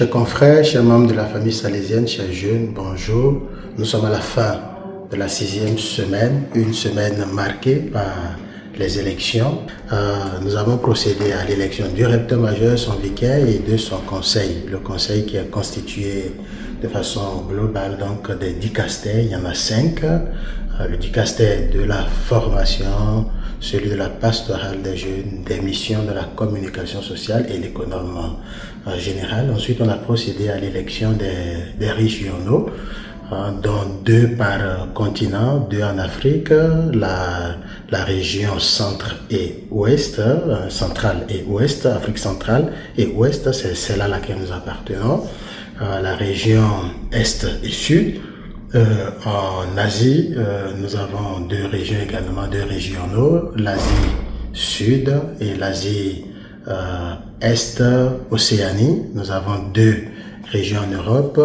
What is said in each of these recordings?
Chers confrères, chers membres de la famille salésienne, chers jeunes, bonjour. Nous sommes à la fin de la 6e semaine, une semaine marquée par les élections. Nous avons procédé à l'élection du recteur majeur, son vicaire et de son conseil. Le conseil qui est constitué de façon globale donc des dicastères, il y en a 5. Le dicastère de la formation, celui de la pastorale des jeunes, des missions de la communication sociale et l'économie générale. Ensuite, on a procédé à l'élection des régionaux, dont 2 par continent, 2 en Afrique, la région centre et ouest, centrale et ouest, Afrique centrale et ouest, c'est celle à laquelle nous appartenons, la région est et sud. En Asie, nous avons 2 régions également, 2 régionaux, l'Asie Sud et l'Asie Est-Océanie. Nous avons 2 régions en Europe,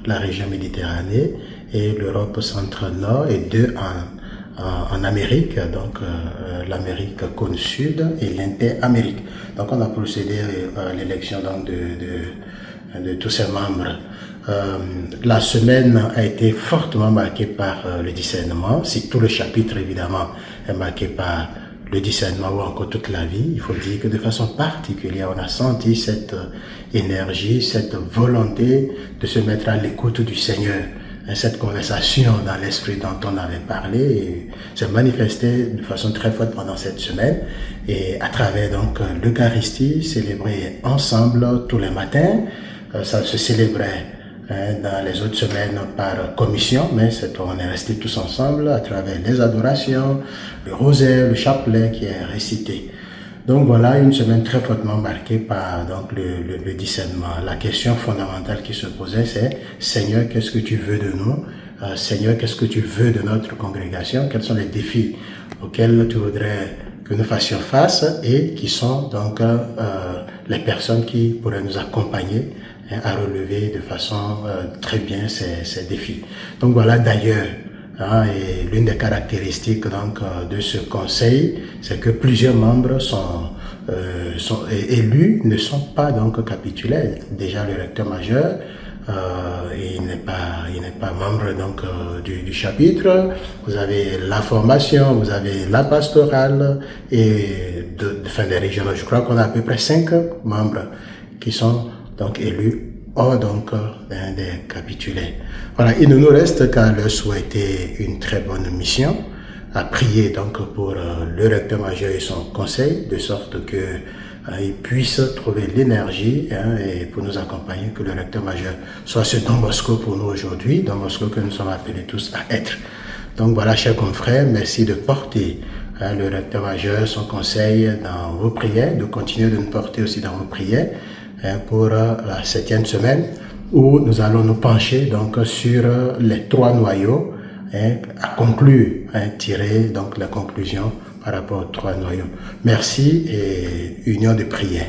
la région Méditerranée et l'Europe centre-nord et 2 en Amérique, donc l'Amérique cône sud et l'Inter-Amérique. Donc on a procédé à l'élection de tous ces membres. La semaine a été fortement marquée par le discernement. Si tout le chapitre évidemment est marqué par le discernement ou encore toute la vie, il faut dire que de façon particulière on a senti cette énergie, cette volonté de se mettre à l'écoute du Seigneur. Cette conversation dans l'esprit dont on avait parlé s'est manifestée de façon très forte pendant cette semaine et à travers donc l'Eucharistie célébrée ensemble tous les matins. Ça se célébrait dans les autres semaines par commission, mais on est restés tous ensemble à travers les adorations, le rosaire, le chapelet qui est récité. Donc voilà, une semaine très fortement marquée par donc, le discernement. La question fondamentale qui se posait, c'est « Seigneur, qu'est-ce que tu veux de nous ? Seigneur, qu'est-ce que tu veux de notre congrégation ? Quels sont les défis auxquels tu voudrais que nous fassions face et qui sont donc les personnes qui pourraient nous accompagner à relever de façon très bien ces défis. » Donc voilà d'ailleurs, et l'une des caractéristiques donc, de ce conseil, c'est que plusieurs membres sont élus, ne sont pas donc capitulaires. Déjà le recteur majeur, il n'est pas membre donc du chapitre. Vous avez la formation, vous avez la pastorale et des régionaux. Je crois qu'on a à peu près 5 membres qui sont donc élus hors donc des capitulaires. Voilà, il ne nous reste qu'à leur souhaiter une très bonne mission, à prier donc pour le recteur majeur et son conseil, de sorte que ils puissent trouver l'énergie et pour nous accompagner, que le recteur majeur soit ce Don Bosco pour nous aujourd'hui, Don Bosco que nous sommes appelés tous à être. Donc voilà, chers confrères, merci de porter le recteur majeur, son conseil dans vos prières, de continuer de nous porter aussi dans vos prières pour la 7e semaine où nous allons nous pencher donc sur les 3 noyaux à conclure, tirer donc la conclusion par rapport aux 3 noyaux. Merci et union de prière.